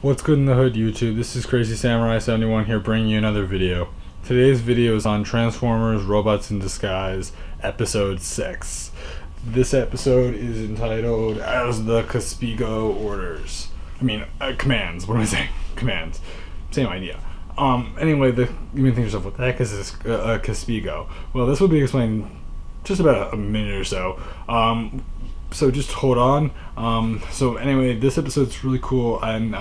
What's good in the hood, YouTube? This is Crazy Samurai 71 here, bringing you another video. Today's video is on Transformers Robots in Disguise, Episode 6. This episode is entitled As the Kospego Orders. Commands. What am I saying? Commands. Same idea. Anyway, you may think to yourself, what the heck is this Kospego? Well, this will be explained just about a minute or so. So just hold on. So anyway, this episode's really cool, and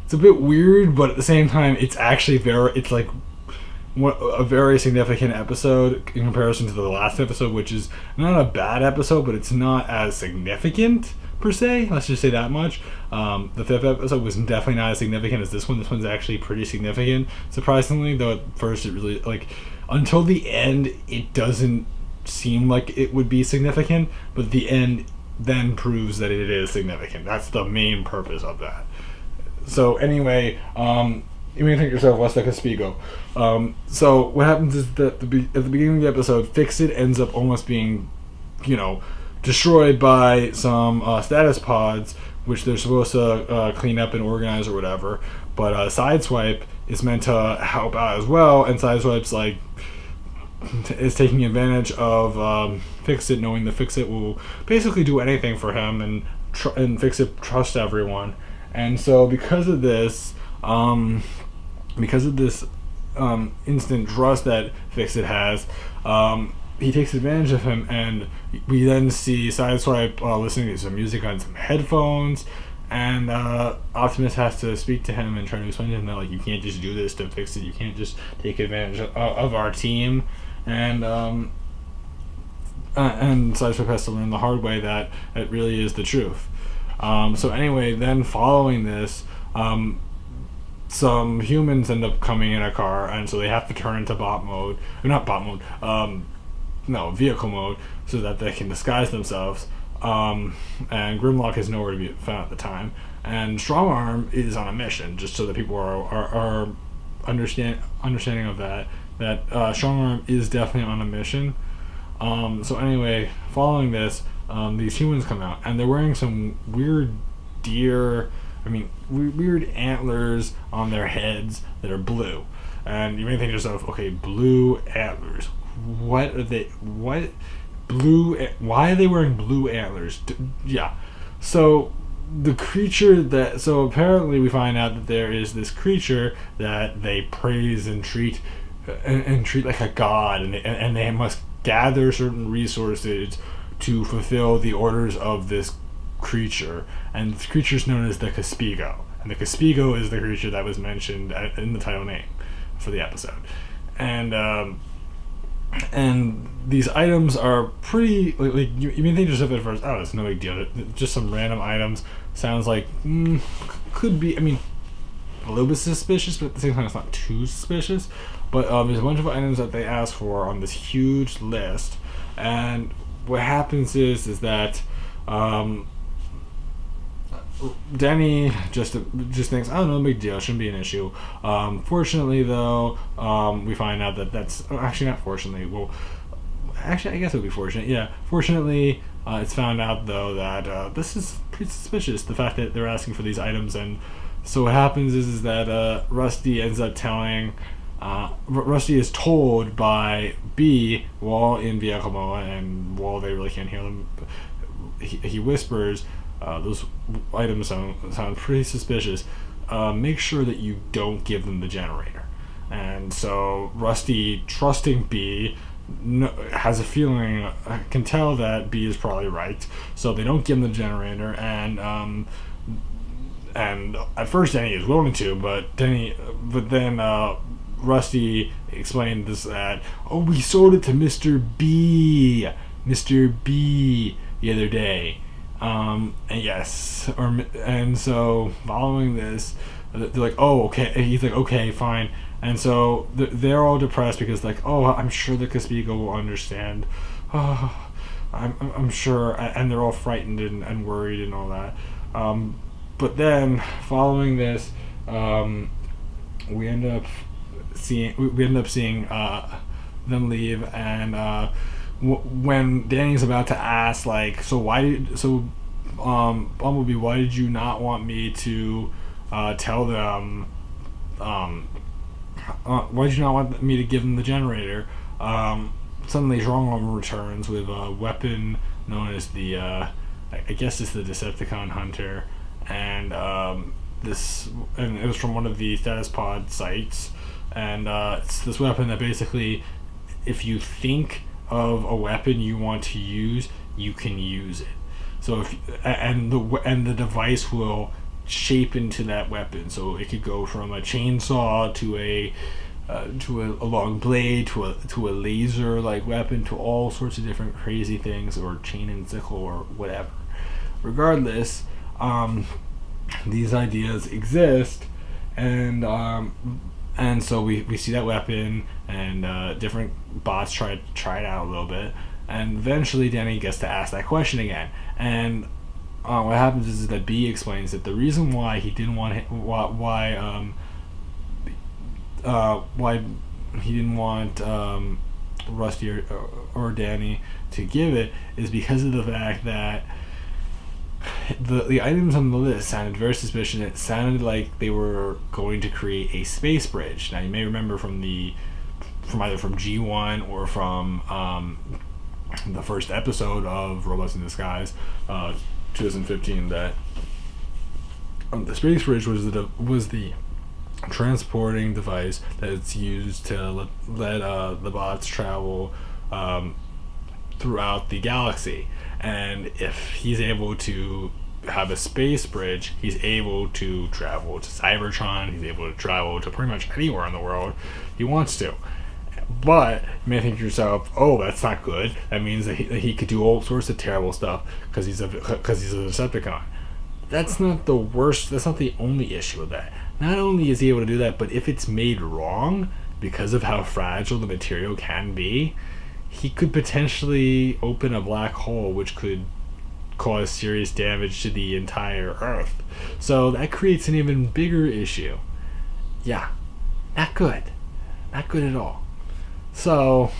it's a bit weird, but at the same time, it's actually a very significant episode in comparison to the last episode, which is not a bad episode, but it's not as significant per se. Let's just say that much. The fifth episode was definitely not as significant as this one. This one's actually pretty significant, surprisingly, though at first it really, until the end, it doesn't seem like it would be significant, but the end then proves that it is significant. That's the main purpose of that. So anyway, you may think to yourself, what's the Kospego? So what happens is that at the beginning of the episode, Fixit ends up almost being, destroyed by some status pods, which they're supposed to clean up and organize or whatever. But Sideswipe is meant to help out as well, and Sideswipe's is taking advantage of Fixit, knowing that Fixit will basically do anything for him, and Fixit trusts everyone. And so because of this instant trust that Fixit has, he takes advantage of him, and we then see Sideswipe listening to some music on some headphones, and Optimus has to speak to him and try to explain to him that you can't just do this to Fixit, you can't just take advantage of our team. And Sideswipe has to learn the hard way that it really is the truth. So anyway, then following this, some humans end up coming in a car, and so they have to turn into vehicle mode, so that they can disguise themselves. And Grimlock is nowhere to be found at the time, and Strongarm is on a mission, just so that people are understanding of that Strongarm is definitely on a mission. So anyway, following this, these humans come out, and they're wearing some weird weird antlers on their heads that are blue. And you may think to yourself, okay, blue antlers. What are they? What? Blue? Why are they wearing blue antlers? Yeah. So the creature so apparently we find out that there is this creature that they praise and treat like a god, and they must gather certain resources to fulfill the orders of this creature, and the creature is known as the Kospego, and the Kospego is the creature that was mentioned in the title name for the episode. And these items are pretty you may think to yourself at first, oh, it's no big deal, just some random items. Sounds like could be a little bit suspicious, but at the same time it's not too suspicious. But there's a bunch of items that they ask for on this huge list, and what happens is that Denny just thinks, oh, no big deal, shouldn't be an issue. Fortunately, though, we find out that that's actually not fortunately. Well, actually, I guess it would be fortunate. Yeah, fortunately, it's found out though that this is pretty suspicious. The fact that they're asking for these items, and so what happens is that Rusty ends up telling. Rusty is told by B while in vehicle mode, and while they really can't hear them, he whispers, those items sound pretty suspicious. Make sure that you don't give them the generator. And so Rusty, trusting B, has a feeling, can tell that B is probably right, so they don't give him the generator. And at first Denny is willing to, but then Rusty explained that, we sold it to Mr. B the other day. And so following this, they're like, oh, okay. And he's like, okay, fine. And so they're all depressed because I'm sure the Kospego will understand. I'm sure, and they're all frightened and worried and all that. But then following this, we end up seeing them leave, and when Danny's about to ask, Bumblebee, why did you not want me to tell them, why did you not want me to give them the generator? Suddenly Strongworm returns with a weapon known as the, I guess it's the Decepticon Hunter, and and it was from one of the status pod sites, and it's this weapon that basically, if you think of a weapon you want to use, you can use it. So the device will shape into that weapon. So it could go from a chainsaw to a long blade to a laser like weapon to all sorts of different crazy things, or chain and sickle or whatever. Regardless, these ideas exist, and so we see that weapon, and different bots try it out a little bit, and eventually Danny gets to ask that question again. And what happens is that B explains that the reason why he didn't want why he didn't want Rusty or Danny to give it is because of the fact that the items on the list sounded very suspicious. It sounded like they were going to create a space bridge. Now you may remember from either from G1 or from the first episode of Robots in Disguise, 2015, that the space bridge was the transporting device that's used to let the bots travel throughout the galaxy. And if he's able to have a space bridge, he's able to travel to Cybertron, he's able to travel to pretty much anywhere in the world he wants to. But you may think to yourself, oh, that's not good. That means that he could do all sorts of terrible stuff because he's a Decepticon. That's not the worst. That's not the only issue with that. Not only is he able to do that, but if it's made wrong because of how fragile the material can be, he could potentially open a black hole, which could cause serious damage to the entire Earth. So that creates an even bigger issue. Yeah, not good. Not good at all. So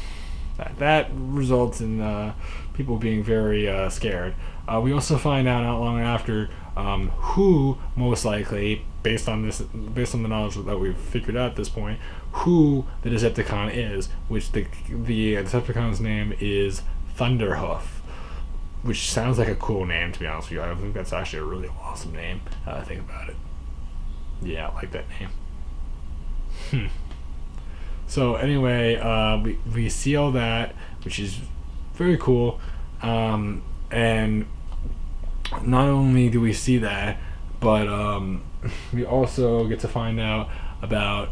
that results in people being very scared. We also find out not long after who most likely, based on the knowledge that we've figured out at this point, who the Decepticon is, which the Decepticon's name is Thunderhoof, which sounds like a cool name, to be honest with you. I think that's actually a really awesome name. Think about it. Yeah, I like that name. So anyway, we see all that, which is very cool, and not only do we see that, but we also get to find out about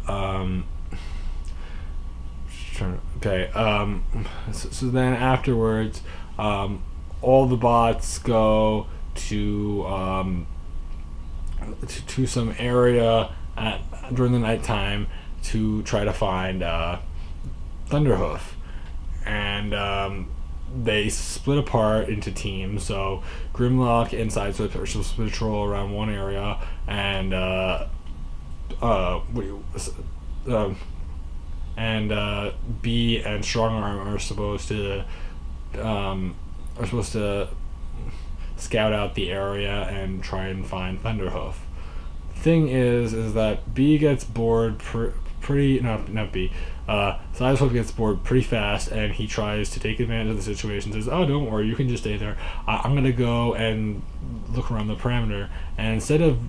so then afterwards, all the bots go to some area during the nighttime to try to find Thunderhoof, and they split apart into teams. So Grimlock and Sideswipe are supposed to patrol around one area, and B and Strongarm are supposed to scout out the area and try and find Thunderhoof. Thing is that B gets bored Sideswipe gets bored pretty fast, and he tries to take advantage of the situation. Says, "Oh, don't worry, you can just stay there. I'm gonna go and look around the perimeter." And instead of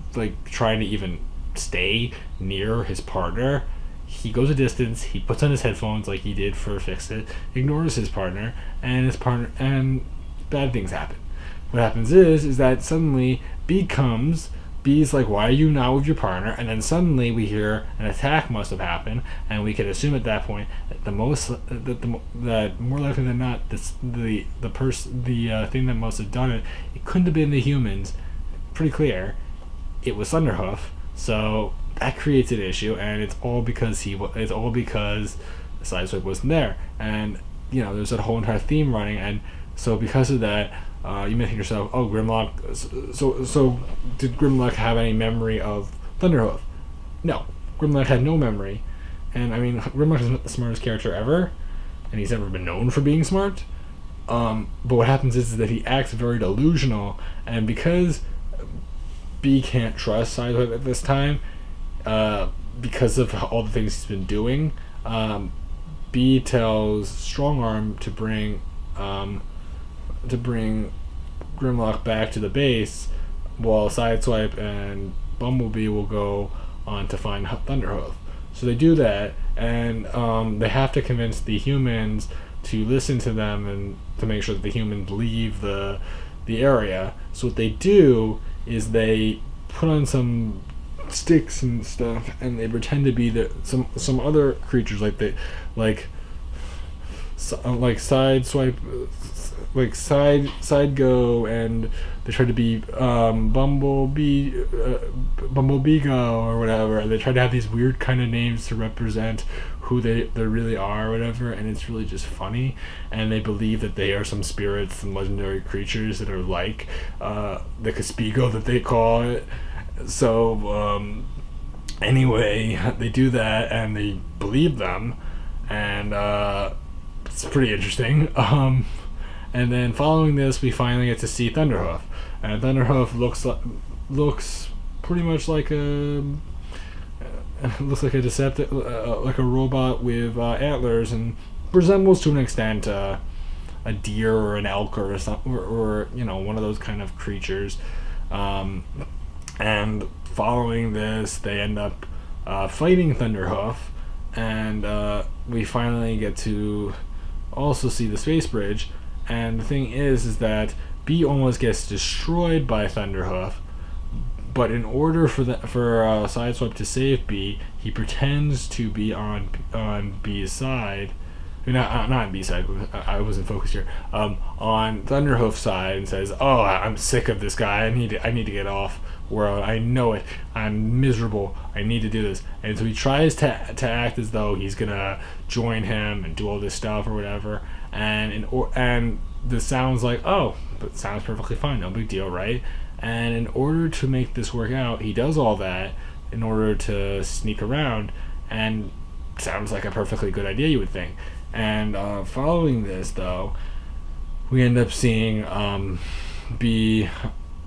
trying to even stay near his partner, he goes a distance. He puts on his headphones like he did for Fixit, ignores his partner, and bad things happen. What happens is that suddenly B's like, "Why are you not with your partner?" And then suddenly we hear an attack must have happened, and we can assume at that point that more likely than not, the thing that must have done it couldn't have been the humans. Pretty clear, it was Thunderhoof. So that creates an issue, and it's all because Sideswipe wasn't there, and there's that whole entire theme running, and so because of that. You may think to yourself, oh, Grimlock, so did Grimlock have any memory of Thunderhoof? No, Grimlock had no memory. And I mean, Grimlock is not the smartest character ever, and he's never been known for being smart. But what happens is that he acts very delusional, and because B can't trust Sideswipe at this time, because of all the things he's been doing. B tells Strongarm to bring Grimlock back to the base, while Sideswipe and Bumblebee will go on to find Thunderhoof. So they do that, and they have to convince the humans to listen to them and to make sure that the humans leave the area. So what they do is they put on some sticks and stuff, and they pretend to be some other creatures like Sideswipe, like side go, and they try to be Bumblebee go or whatever, and they try to have these weird kind of names to represent who they really are or whatever, and it's really just funny. And they believe that they are some spirits and legendary creatures that are like the Kospego that they call it. So anyway, they do that and they believe them, and it's pretty interesting. And then following this, we finally get to see Thunderhoof, and Thunderhoof looks pretty much like a deceptive, like a robot with antlers, and resembles to an extent a deer or an elk or something, or one of those kind of creatures. And following this, they end up fighting Thunderhoof, and we finally get to also see the space bridge. And the thing is that B almost gets destroyed by Thunderhoof, but in order for Sideswipe to save B, he pretends to be on B's side. Not on B's side. I wasn't focused here. On Thunderhoof's side, and says, "Oh, I'm sick of this guy. I need to get off world. I know it. I'm miserable. I need to do this." And so he tries to act as though he's gonna join him and do all this stuff or whatever. And this sounds like, oh, but sounds perfectly fine. No big deal, right? And in order to make this work out, he does all that in order to sneak around, and sounds like a perfectly good idea, you would think. And following this, though, we end up seeing B.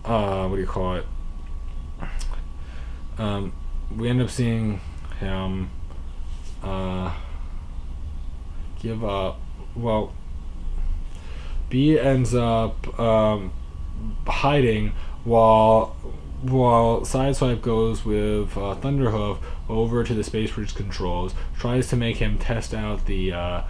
What do you call it? We end up seeing him give up. Well, B ends up hiding while Sideswipe goes with Thunderhoof over to the space bridge controls, tries to make him test out the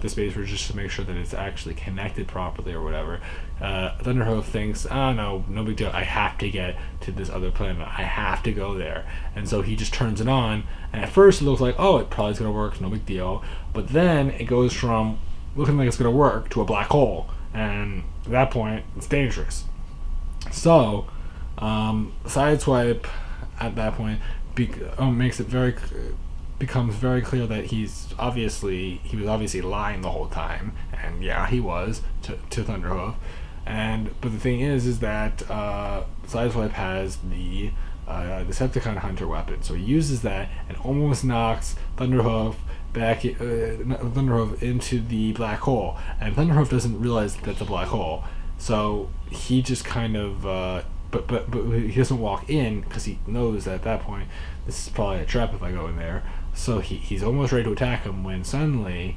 space bridge just to make sure that it's actually connected properly or whatever. Thunderhoof thinks, oh no big deal, I have to get to this other planet, I have to go there. And so he just turns it on, and at first it looks like, oh, it probably is going to work, no big deal. But then it goes from looking like it's going to work to a black hole, and at that point it's dangerous. So Sideswipe at that point becomes very clear that he was obviously lying the whole time, and yeah, he was to Thunderhoof. But the thing is that Sideswipe has the Decepticon Hunter weapon, so he uses that and almost knocks Thunderhoof into the black hole, and Thunderhoof doesn't realize that that's a black hole, so he just kind of but he doesn't walk in because he knows that at that point this is probably a trap if I go in there. So he's almost ready to attack him when suddenly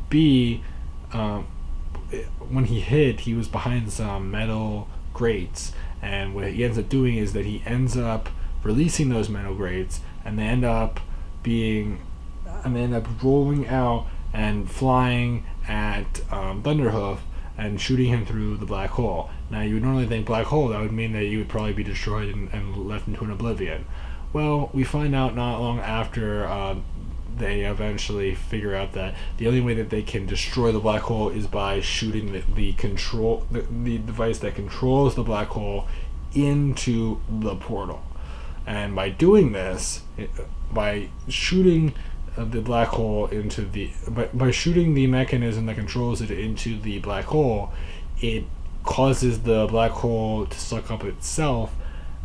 B, when he hid, he was behind some metal grates, and what he ends up doing is that he ends up releasing those metal grates, and they end up rolling out and flying at Thunderhoof and shooting him through the black hole. Now, you would normally think black hole, that would mean that you would probably be destroyed and left into an oblivion. Well, we find out not long after they eventually figure out that the only way that they can destroy the black hole is by shooting the device that controls the black hole into the portal. And by doing this, by shooting the black hole by shooting the mechanism that controls it into the black hole, it causes the black hole to suck up itself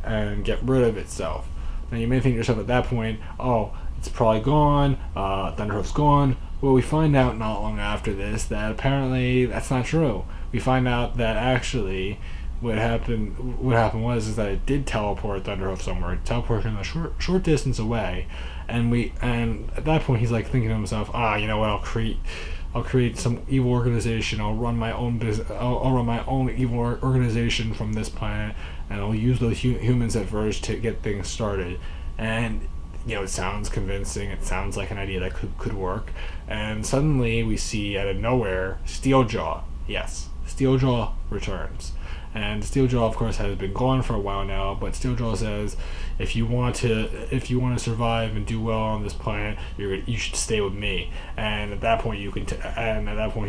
and get rid of itself. Now you may think to yourself at that point, oh, it's probably gone, Thunderhoof's gone. Well, we find out not long after this that apparently that's not true. We find out that actually what happened was that it did teleport Thunderhoof somewhere. It teleported him a short distance away, and at that point he's like thinking to himself, you know what, I'll create some evil organization. I'll run my own business. I'll run my own evil organization from this planet, and I'll use those humans at first to get things started. And it sounds convincing. It sounds like an idea that could work. And suddenly we see out of nowhere Steeljaw. Yes, Steeljaw returns. And Steeljaw, of course, has been gone for a while now. But Steeljaw says, if you want to survive and do well on this planet, you should stay with me. And at that point,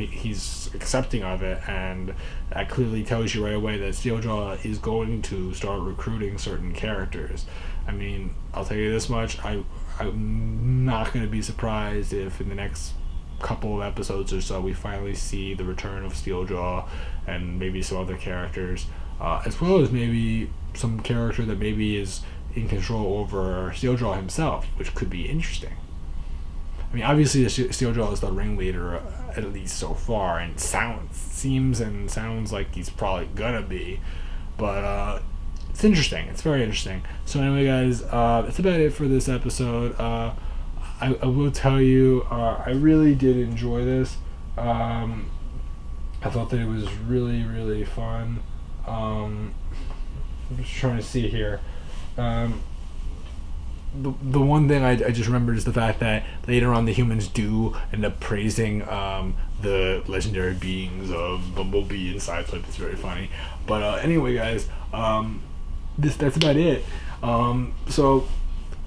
he's accepting of it, and that clearly tells you right away that Steeljaw is going to start recruiting certain characters. I mean, I'll tell you this much: I'm not going to be surprised if in the next couple of episodes or so we finally see the return of Steeljaw and maybe some other characters, as well as maybe some character that maybe is in control over Steeljaw himself, which could be interesting. I mean, obviously Steeljaw is the ringleader, at least so far, and sounds like he's probably gonna be, but it's interesting. It's very interesting. So anyway, guys, that's about it for this episode. I will tell you, I really did enjoy this. I thought that it was really, really fun. I'm just trying to see here. The one thing I just remembered is the fact that later on the humans do end up praising the legendary beings of Bumblebee and Sideswipe. It's very funny. But anyway, guys, that's about it. So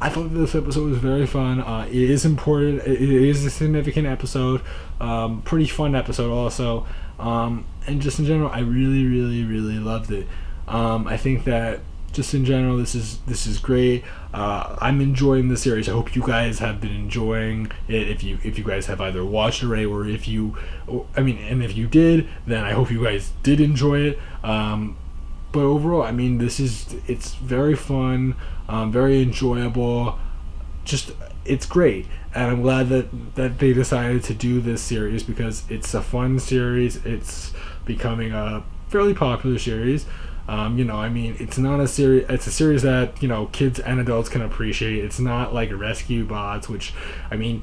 I thought this episode was very fun. It is important. It is a significant episode. Pretty fun episode also. And just in general, I really, really, really loved it. I think that just in general, this is great. I'm enjoying the series. I hope you guys have been enjoying it. If you guys have either watched it already, or if you did, then I hope you guys did enjoy it. But overall, I mean, it's very fun, very enjoyable. It's great, and I'm glad that they decided to do this series because it's a fun series. It's becoming a fairly popular series. I mean, it's not a series. It's a series that kids and adults can appreciate. It's not like Rescue Bots, which, I mean,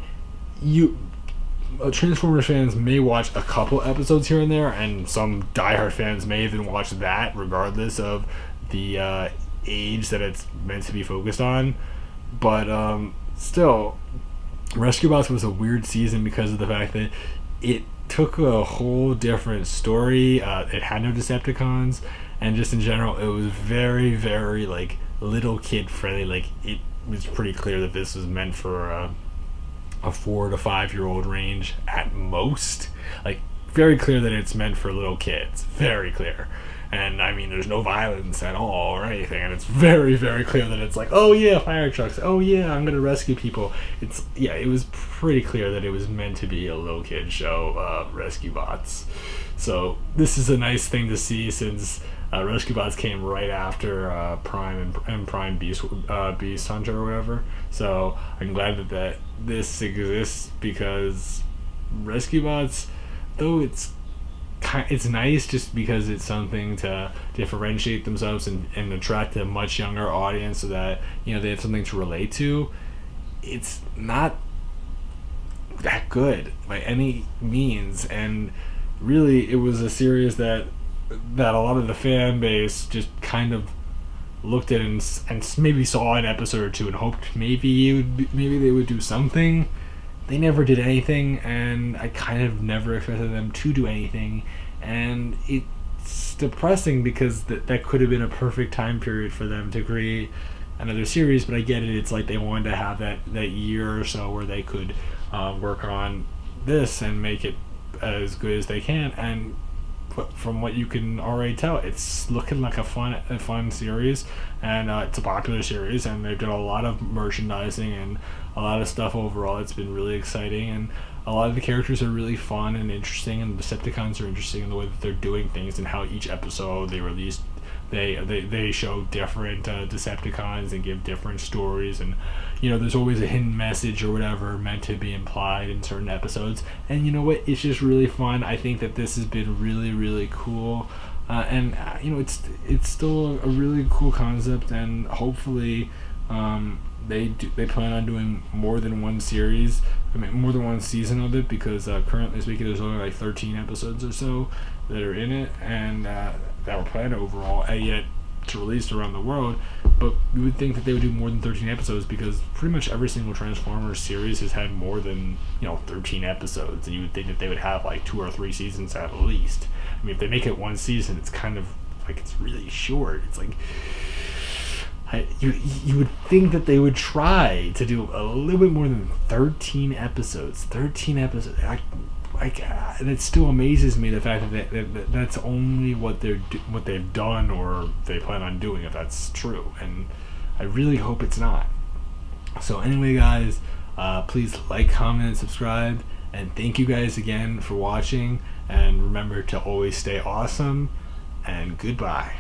Transformers fans may watch a couple episodes here and there, and some diehard fans may even watch that, regardless of the age that it's meant to be focused on. But still, Rescue Bots was a weird season because of the fact that it took a whole different story. It had no Decepticons, and just in general, it was very, very like little kid friendly. Like, it was pretty clear that this was meant for a 4 to 5 year old range at most. Like, very clear that it's meant for little kids. Very clear. And I mean, there's no violence at all or anything, and it's very, very clear that it's like, oh yeah, fire trucks, oh yeah, I'm gonna rescue people. It was pretty clear that it was meant to be a little kid show, Rescue Bots. So this is a nice thing to see, since Rescue Bots came right after Prime and Prime Beast Hunter or whatever. So I'm glad that this exists, because Rescue Bots, though it's nice just because it's something to differentiate themselves and attract a much younger audience, so that they have something to relate to. It's not that good by any means, and really it was a series that a lot of the fan base just kind of looked at and maybe saw an episode or two and hoped maybe they would do something. They never did anything, and I kind of never expected them to do anything, and it's depressing because that could have been a perfect time period for them to create another series. But I get it, it's like they wanted to have that year or so where they could work on this and make it as good as they can, and from what you can already tell, it's looking like a fun series, and it's a popular series, and they've done a lot of merchandising and a lot of stuff overall. It's been really exciting, and a lot of the characters are really fun and interesting, and the Decepticons are interesting in the way that they're doing things, and how each episode they release, they show different Decepticons and give different stories, and there's always a hidden message or whatever meant to be implied in certain episodes. And you know what, it's just really fun. I think that this has been really, really cool. it's still a really cool concept, and hopefully they plan on doing more than one series. I mean, more than one season of it, because currently speaking, there's only like 13 episodes or so that are in it, and that were planned overall, and yet to release around the world. But you would think that they would do more than 13 episodes, because pretty much every single Transformers series has had more than 13 episodes, and you would think that they would have like 2 or 3 seasons at least. I mean, if they make it one season, it's kind of like, it's really short. It's like you would think that they would try to do a little bit more than 13 episodes. 13 episodes. And it still amazes me, the fact that that's only what they've done, or they plan on doing, if that's true. And I really hope it's not. So anyway, guys, please like, comment, and subscribe. And thank you guys again for watching. And remember to always stay awesome. And goodbye.